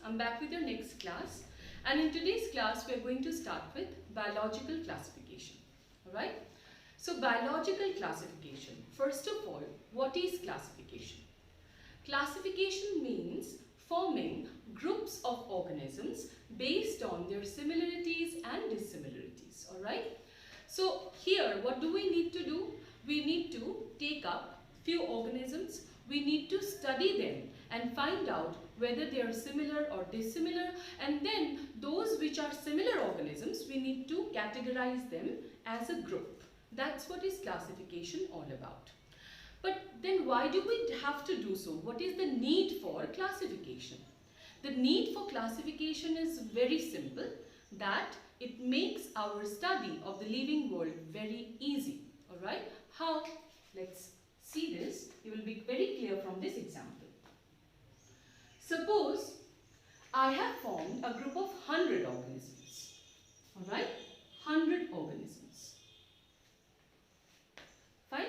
I'm back with your next class, and in today's class we are going to start with biological classification. Alright? So biological classification. First of all, what is classification? Classification means forming groups of organisms based on their similarities and dissimilarities. Alright? So here what do we need to do? We need to take up few organisms. We need to study them and find out whether they are similar or dissimilar, and then those which are similar organisms, we need to categorize them as a group. That's what is classification all about. But then why do we have to do so? What is the need for classification? The need for classification is very simple, that it makes our study of the living world very easy. Alright? How? Let's see this. You will be very clear from this example. Suppose I have formed a group of 100 organisms. Alright? 100 organisms. Fine?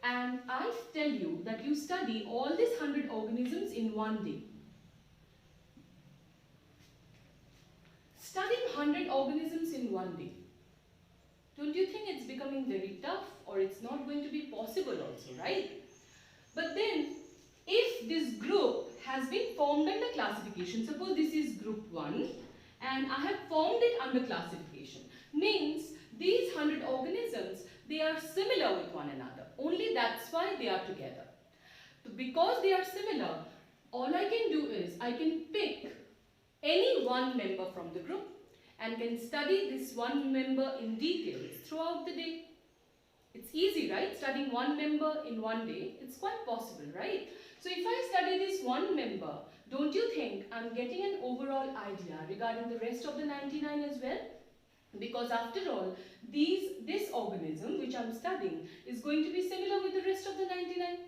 And I tell you that you study all these 100 organisms in one day. Studying 100 organisms in one day. Don't you think it's becoming very tough, or it's not going to be possible also, right? But then, if this group has been formed under classification, suppose this is group 1 and I have formed it under classification, means these 100 organisms, they are similar with one another. Only that's why they are together. So because they are similar, all I can do is I can pick any one member from the group and can study this one member in details throughout the day. It's easy, right? Studying one member in one day, it's quite possible, right? So if I study this one member, don't you think I'm getting an overall idea regarding the rest of the 99 as well? Because after all, this organism which I'm studying is going to be similar with the rest of the 99.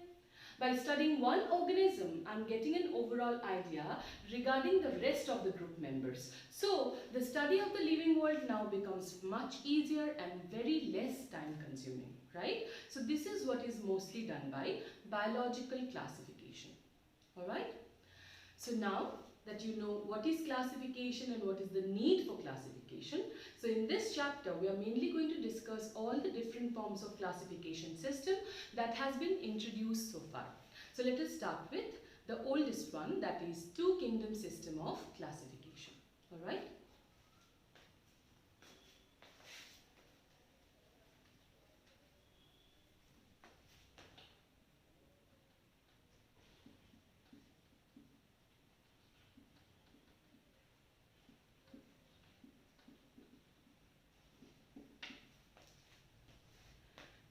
By studying one organism, I'm getting an overall idea regarding the rest of the group members. So, the study of the living world now becomes much easier and very less time consuming, right? So, this is what is mostly done by biological classification. Alright? So, now that you know what is classification and what is the need for classification, so in this chapter we are mainly going to discuss all the different forms of classification system that has been introduced so far. So let us start with the oldest one, that is two kingdom system of classification. Alright?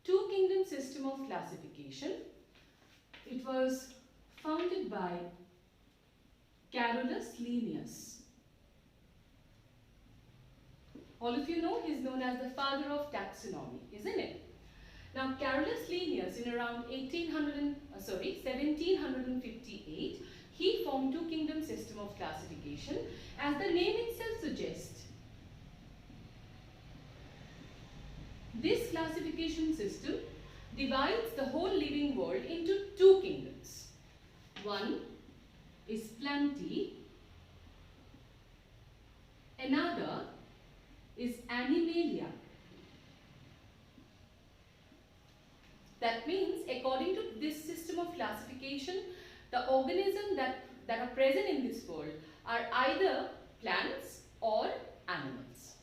Two kingdom system of classification. It was founded by Carolus Linnaeus. All of you know he is known as the father of taxonomy, isn't it? Now Carolus Linnaeus in around 1758, he formed two kingdom system of classification. As the name itself suggests, this classification system divides the whole living world into two kingdoms. One is Plantae, another is Animalia. That means, according to this system of classification, the organisms that are present in this world are either plants or animals.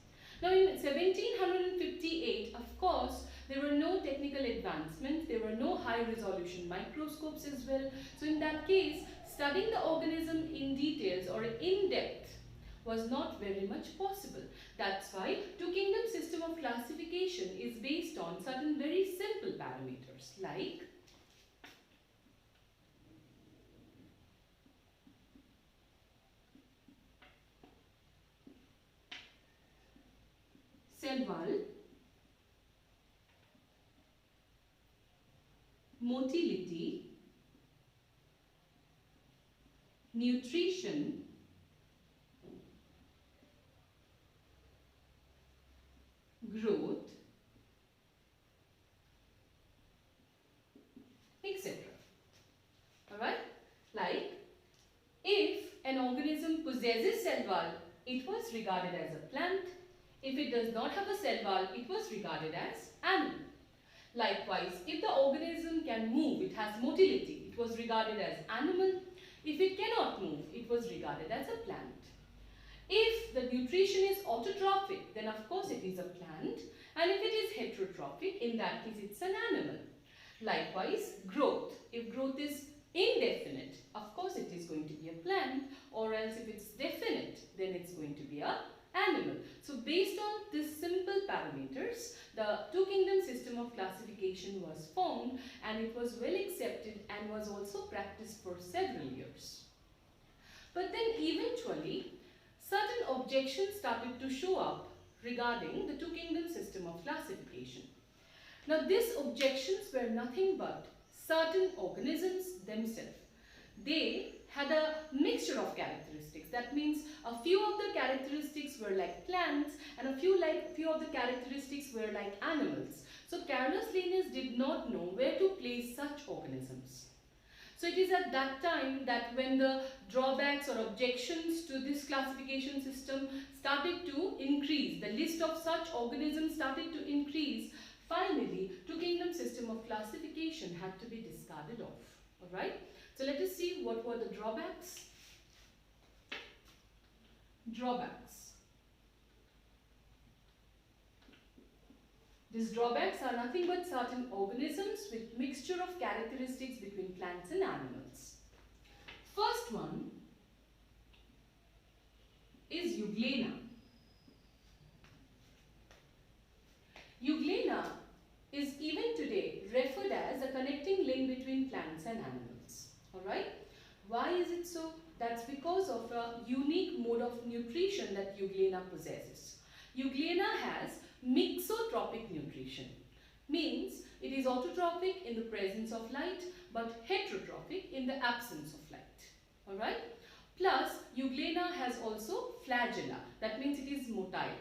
Now in 1758, of course, there were no technical advancements, there were no high resolution microscopes as well. So in that case, studying the organism in details or in depth was not very much possible. That's why two kingdom system of classification is based on certain very simple parameters like cell wall, motility, nutrition, growth, etc. Alright? Like, if an an organism possesses cell wall, it was regarded as a plant. If it does not have a cell wall, it was regarded as animal. Likewise, if the organism can move, it has motility, it was regarded as animal. If it cannot move, it was regarded as a plant. If the nutrition is autotrophic, then of course it is a plant. And if it is heterotrophic, in that case it's an animal. Likewise, growth. If growth is indefinite, of course it is going to be a plant, or else if it's definite, then it's going to be a animal. So based on these simple parameters, the two kingdom system of classification was formed, and it was well accepted and was also practiced for several years. But then eventually, certain objections started to show up regarding the two kingdom system of classification. Now these objections were nothing but certain organisms themselves. They had a mixture of characteristics. That means a few of the characteristics were like plants and a few of the characteristics were like animals. So Carolus Linnaeus did not know where to place such organisms. So it is at that time that when the drawbacks or objections to this classification system started to increase, the list of such organisms started to increase, finally two kingdom system of classification had to be discarded off. Alright? So let us see what were the drawbacks. Drawbacks. These drawbacks are nothing but certain organisms with mixture of characteristics between plants and animals. First one is Euglena. Euglena is even today referred as a connecting link between plants and animals. Alright? Why is it so? That's because of a unique mode of nutrition that Euglena possesses. Euglena has mixotropic nutrition. Means it is autotrophic in the presence of light but heterotrophic in the absence of light. Alright? Plus Euglena has also flagella. That means it is motile.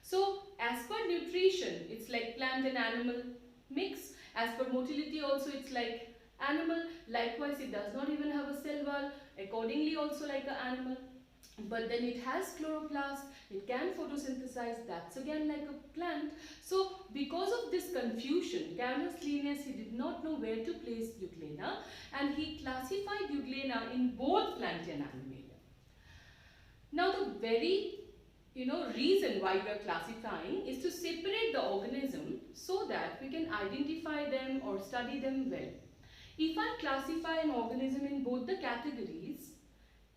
So as per nutrition, it's like plant and animal mix. As per motility also, it's like animal. Likewise, it does not even have a cell wall. Accordingly also like an animal. But then it has chloroplast. It can photosynthesize. That's again like a plant. So because of this confusion, Carolus Linnaeus, he did not know where to place Euglena. And he classified Euglena in both plant and animalia. Now the very reason why we are classifying is to separate the organism so that we can identify them or study them well. If I classify an organism in both the categories,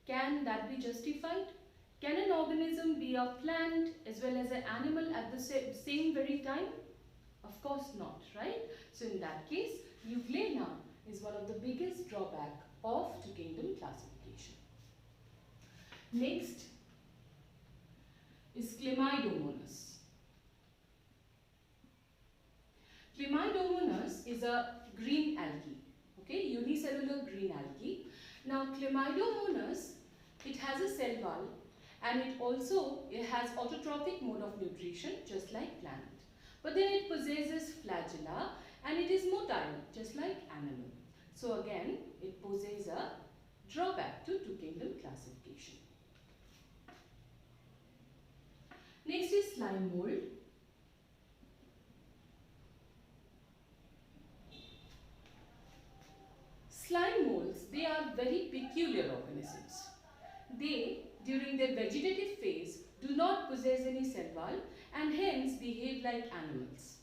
can that be justified? Can an organism be a plant as well as an animal at the same very time? Of course not, right? So in that case, Euglena is one of the biggest drawback of two kingdom classification. Next is Chlamydomonas. Chlamydomonas is a green algae, okay, unicellular green algae. Now Chlamydomonas, it has a cell wall and it has autotrophic mode of nutrition just like plant. But then it possesses flagella and it is motile just like animal. So again, it poses a drawback to two kingdom classification. Next is slime mold. Slime molds, they are very peculiar organisms. They, during their vegetative phase, do not possess any cell wall and hence behave like animals.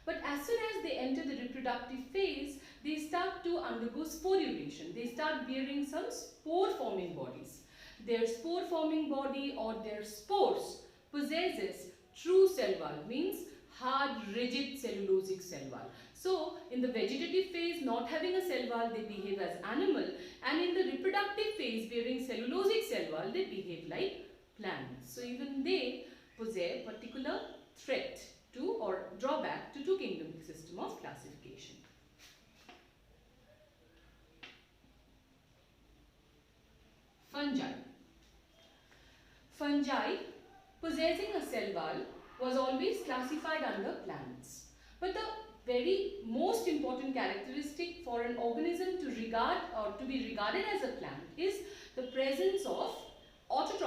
But as soon as they enter the reproductive phase, they start to undergo sporulation. They start bearing some spore-forming bodies. Their spore-forming body or their spores possesses true cell wall, means hard, rigid cellulosic cell wall. So, in the vegetative phase, not having a cell wall, they behave as animal, and in the reproductive phase, bearing cellulosic cell wall, they behave like plants. So, even they possess particular threat to or drawback to two kingdom system of classification. Fungi. Fungi possessing a cell wall was always classified under plants. But the very most important characteristic for an organism to regard or to be regarded as a plant is the presence of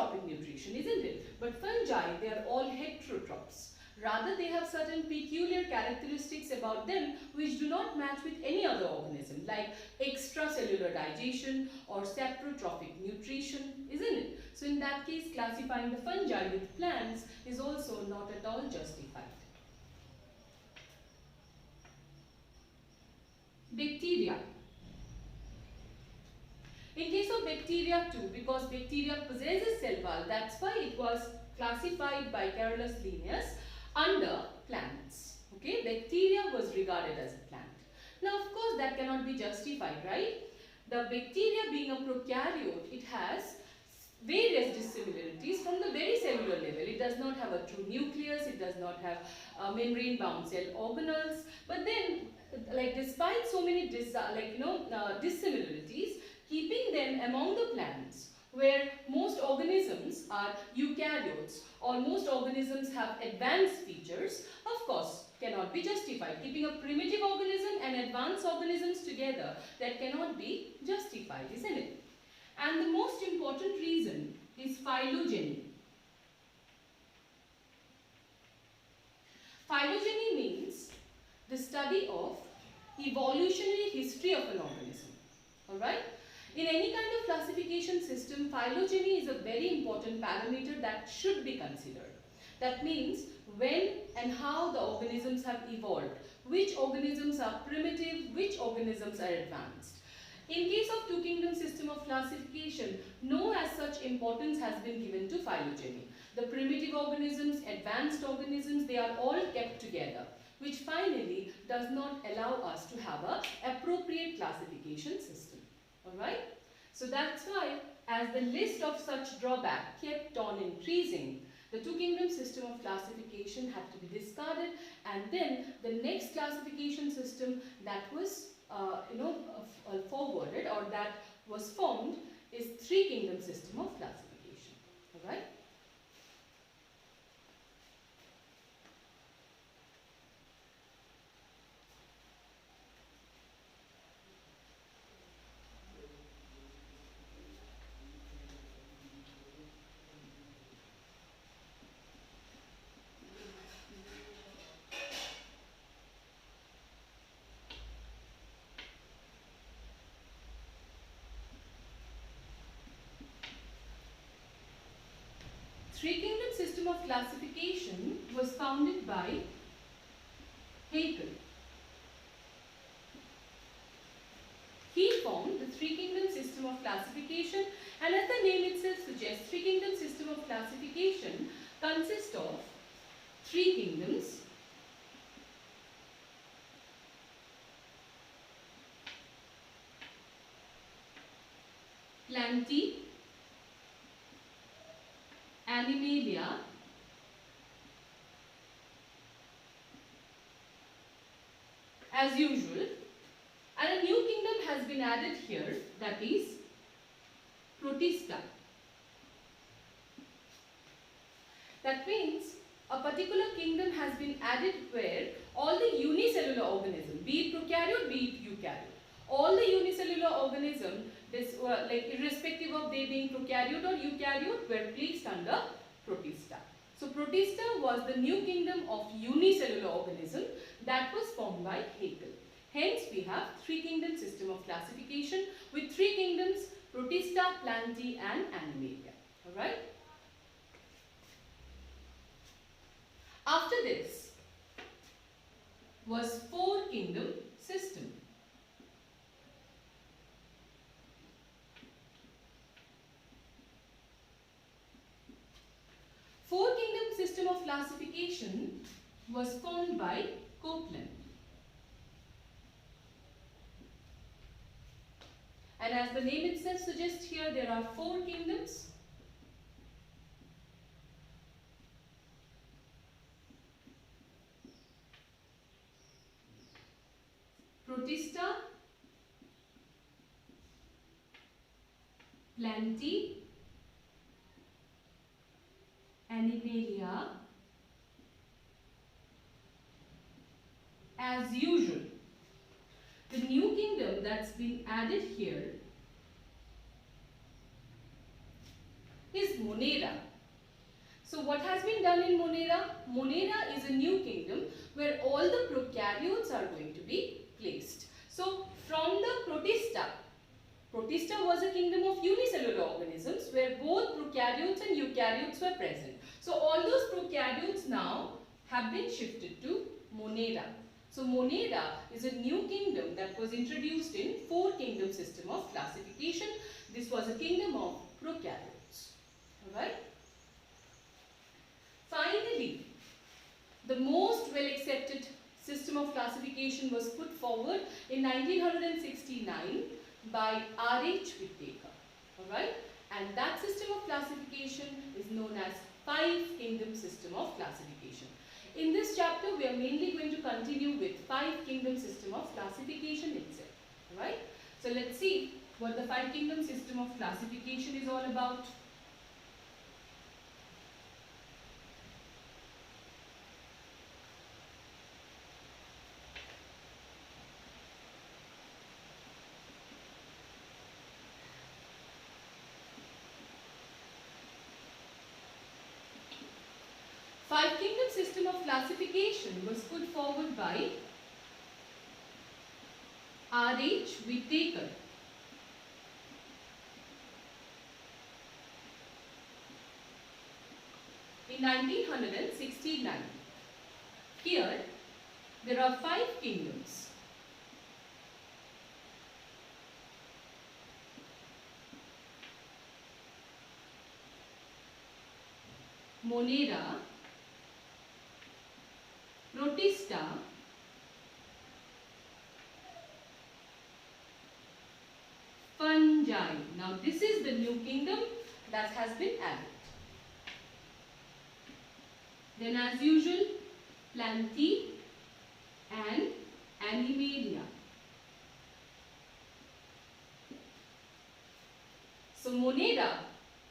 isotrophic nutrition, isn't it? But fungi, they are all heterotrophs. Rather, they have certain peculiar characteristics about them which do not match with any other organism, like extracellular digestion or saprotrophic nutrition, isn't it? So in that case, classifying the fungi with plants is also not at all justified. Bacteria. In case of bacteria too, because bacteria possesses cell wall, that's why it was classified by Carolus Linnaeus under plants. Okay, bacteria was regarded as a plant. Now, of course, that cannot be justified, right? The bacteria being a prokaryote, it has various dissimilarities from the very cellular level. It does not have a true nucleus, it does not have membrane-bound cell organelles. But then, like despite so many dissimilarities, keeping them among the plants, where most organisms are eukaryotes or most organisms have advanced features, of course cannot be justified. Keeping a primitive organism and advanced organisms together, that cannot be justified, isn't it? And the most important reason is phylogeny. Phylogeny means the study of evolutionary history of an organism. Alright? In any kind of classification system, phylogeny is a very important parameter that should be considered. That means when and how the organisms have evolved, which organisms are primitive, which organisms are advanced. In case of two kingdom system of classification, no as such importance has been given to phylogeny. The primitive organisms, advanced organisms, they are all kept together, which finally does not allow us to have an appropriate classification system. Alright? So that's why, as the list of such drawback kept on increasing, the two kingdom system of classification had to be discarded, and then the next classification system that was forwarded or that was formed is three kingdom system of classification. Alright? Three kingdom system of classification was founded by Haeckel. He formed the three kingdom system of classification, and as the name itself suggests, three kingdom system of classification consists of three kingdoms, Plantae, Animalia, as usual, and a new kingdom has been added here, that is Protista. That means a particular kingdom has been added where all the unicellular organisms, be it prokaryote, be it eukaryote, all the unicellular organisms, irrespective of they being prokaryote or eukaryote, were placed under Protista. So Protista was the new kingdom of unicellular organism that was formed by Haeckel. Hence we have three kingdom system of classification with three kingdoms, Protista, Plantae and Animalia. Alright? After this was four kingdom system. Four kingdom system of classification was formed by Copeland. And as the name itself suggests here, there are four kingdoms. Protista, Plantae, Animalia, as usual. The new kingdom that's been added here is Monera. So what has been done in Monera? Monera is a new kingdom where all the prokaryotes are going to be placed. So from the Protista, Protista was a kingdom of unicellular organisms where both prokaryotes and eukaryotes were present. So all those prokaryotes now have been shifted to Monera. So Monera is a new kingdom that was introduced in four kingdom system of classification. This was a kingdom of prokaryotes. Alright. Finally, the most well accepted system of classification was put forward in 1969 by R.H. Whittaker. Alright. And that system of classification is known as five kingdom system of classification. In this chapter, we are mainly going to continue with five kingdom system of classification itself. Alright. So let's see what the five kingdom system of classification is all about. Five kingdom system of classification was put forward by R.H. Whittaker. In 1969. Here, there are five kingdoms. Monera, Protista, fungi. Now this is the new kingdom that has been added. Then as usual, Plantae and Animalia. So Monera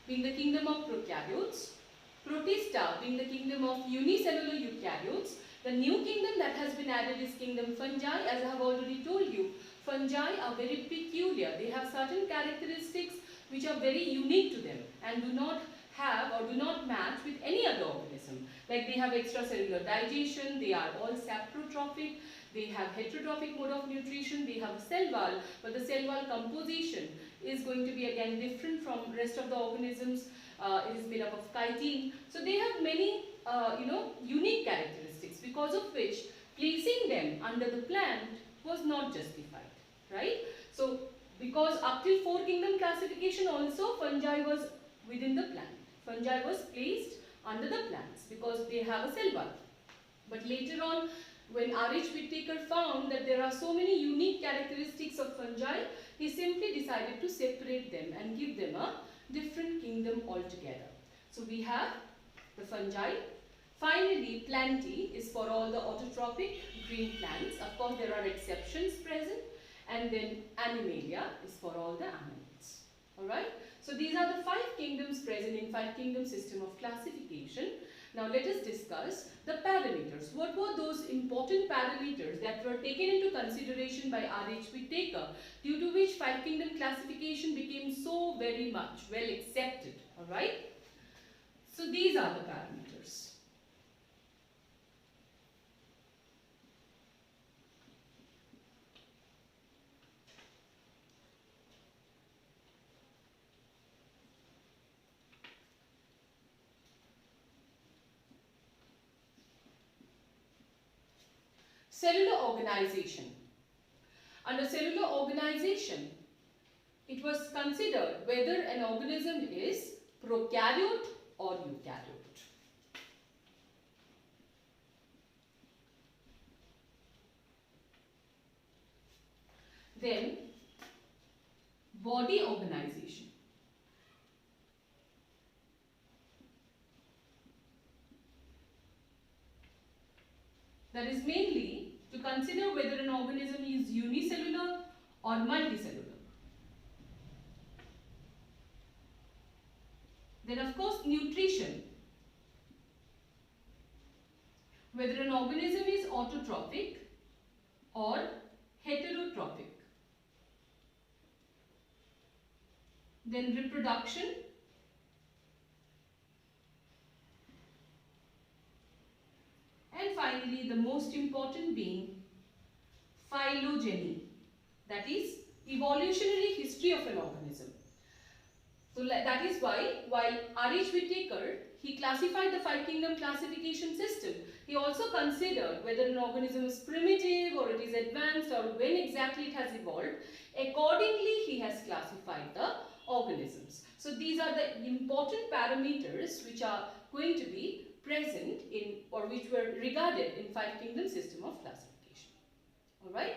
being the kingdom of prokaryotes, Protista being the kingdom of unicellular eukaryotes. The new kingdom that has been added is kingdom fungi. As I have already told you, fungi are very peculiar. They have certain characteristics which are very unique to them and do not have or do not match with any other organism. Like they have extracellular digestion, they are all saprotrophic, they have heterotrophic mode of nutrition, they have a cell wall, but the cell wall composition is going to be again different from rest of the organisms. It is made up of chitin. So they have many unique characteristics, because of which placing them under the plant was not justified, right? So because up till four kingdom classification also fungi was within the plant. Fungi was placed under the plants because they have a cell wall. But later on, when R.H. Whittaker found that there are so many unique characteristics of fungi, he simply decided to separate them and give them a different kingdom altogether. So we have the fungi. Finally, Plantae is for all the autotrophic green plants. Of course, there are exceptions present. And then Animalia is for all the animals. Alright. So these are the five kingdoms present in five kingdom system of classification. Now let us discuss the parameters. What were those important parameters that were taken into consideration by R.H. Whittaker, due to which five kingdom classification became so very much well accepted? Alright. So these are the parameters. Cellular organization. Under cellular organization, it was considered whether an organism is prokaryote or eukaryote. Then, body organization. That is mainly to consider whether an organism is unicellular or multicellular. Then of course nutrition. Whether an organism is autotrophic or heterotrophic. Then reproduction. then finally the most important being phylogeny, that is evolutionary history of an organism. So that is why while R.H. Whittaker, he classified the five kingdom classification system, he also considered whether an organism is primitive or it is advanced or when exactly it has evolved. Accordingly, he has classified the organisms. So these are the important parameters which are going to be present in or which were regarded in five kingdom system of classification. Alright.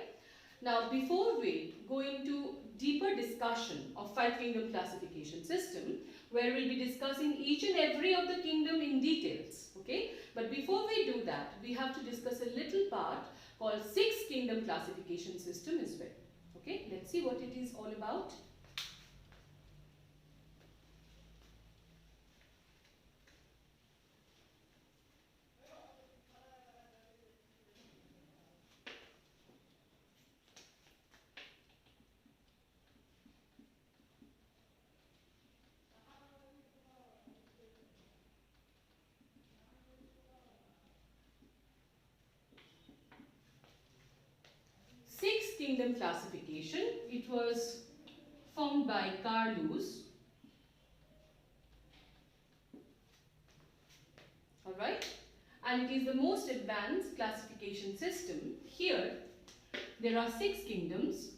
Now before we go into deeper discussion of five kingdom classification system, where we'll be discussing each and every of the kingdom in details, okay? But before we do that, we have to discuss a little part called six kingdom classification system as well. Okay, let's see what it is all about. Sixth kingdom classification, it was formed by Carl Lewis. Alright, and it is the most advanced classification system. Here, there are six kingdoms.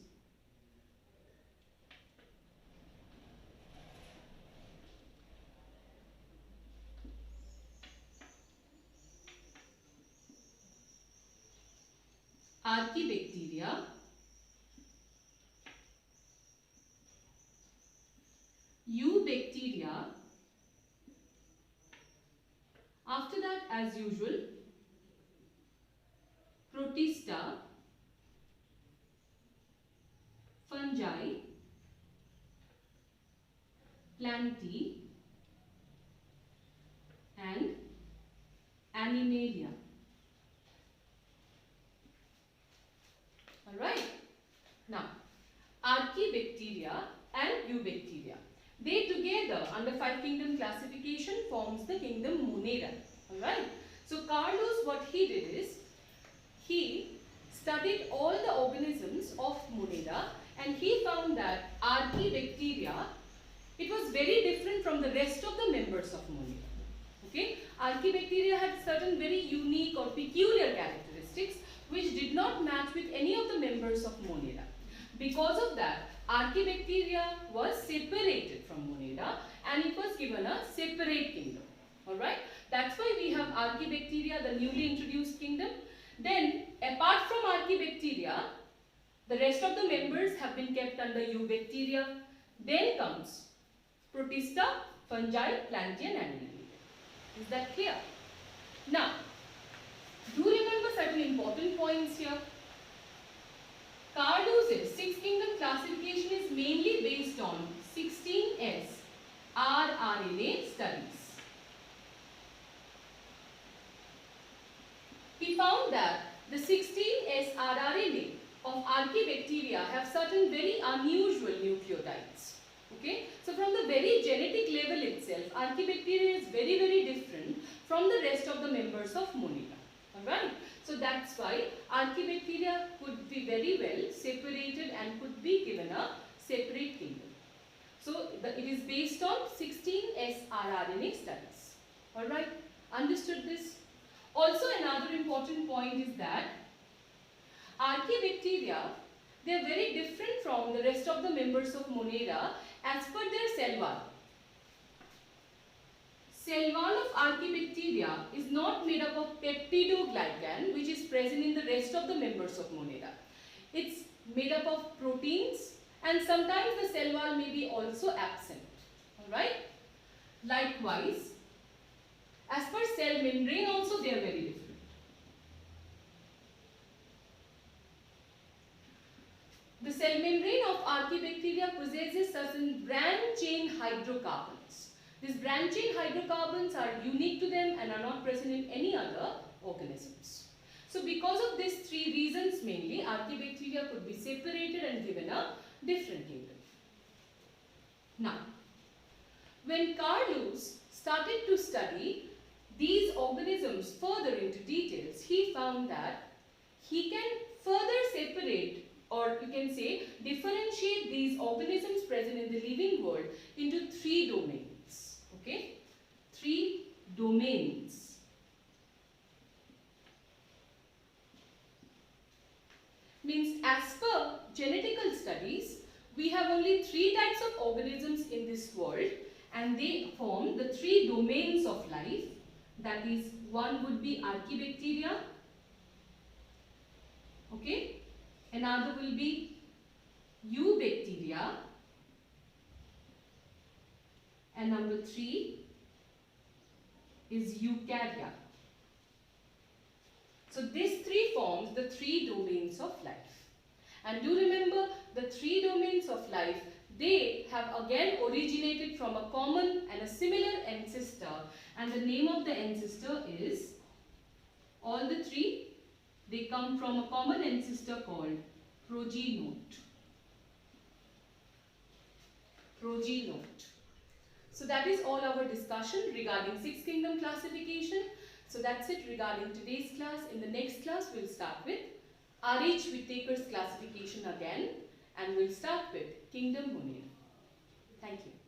Archaebacteria, Eubacteria. After that, as usual, Protista, fungi, Plantae, and Animalia. Alright. Now, Archaebacteria and Eubacteria, they together under five kingdom classification forms the kingdom Monera. Alright. So Carlos, what he did is, he studied all the organisms of Monera and he found that Archaebacteria, it was very different from the rest of the members of Monera. Okay. Archaebacteria had certain very unique or peculiar characteristics which did not match with any of the members of Monera. Because of that, Archaebacteria was separated from Monera and it was given a separate kingdom. Alright, that's why we have Archaebacteria, the newly introduced kingdom. Then, apart from Archaebacteria, the rest of the members have been kept under Eubacteria. Then comes Protista, fungi, Plantae, and Animalia. Is that clear? Now, do remember certain important points here. Carduse's sixth kingdom classification is mainly based on 16S rRNA studies. He found that the 16S rRNA of Archaebacteria have certain very unusual nucleotides. Okay? So from the very genetic level itself, Archaebacteria is very, very different from the rest of the members of Monera. Alright? So that's why Archaebacteria could be very well separated and could be given a separate kingdom. So it is based on 16S rRNA studies. Alright? Understood this? Also another important point is that Archaebacteria, they are very different from the rest of the members of Monera as per their cell wall. Cell wall of Archaebacteria is not made up of peptidoglycan, which is present in the rest of the members of Monera. It's made up of proteins and sometimes the cell wall may be also absent. Alright? Likewise, as per cell membrane also they are very different. The cell membrane of Archaebacteria possesses certain branch chain hydrocarbons. These branch chain hydrocarbons are unique to them and are not present in any other organisms. So because of these three reasons mainly, Archaebacteria could be separated and given a different kingdom. Now, when Carl Lewis started to study these organisms further into details, he found that he can further separate, or you can say differentiate, these organisms present in the living world into 3 domains. Okay, 3 domains. Means as per genetical studies, we have only 3 types of organisms in this world, and they form the 3 domains of life. That is, one would be Archaebacteria, okay, another will be Eubacteria, and number 3 is Eukarya. So these 3 forms the 3 domains of life. And do remember, the 3 domains of life, they have again originated from a common and a similar ancestor, and the name of the ancestor is, all the 3, they come from a common ancestor called progenote. Progenote. So that is all our discussion regarding 6 kingdom classification. So that's it regarding today's class. In the next class, we'll start with R.H. Whittaker's classification again, and we'll start with Kingdom Munir. Thank you.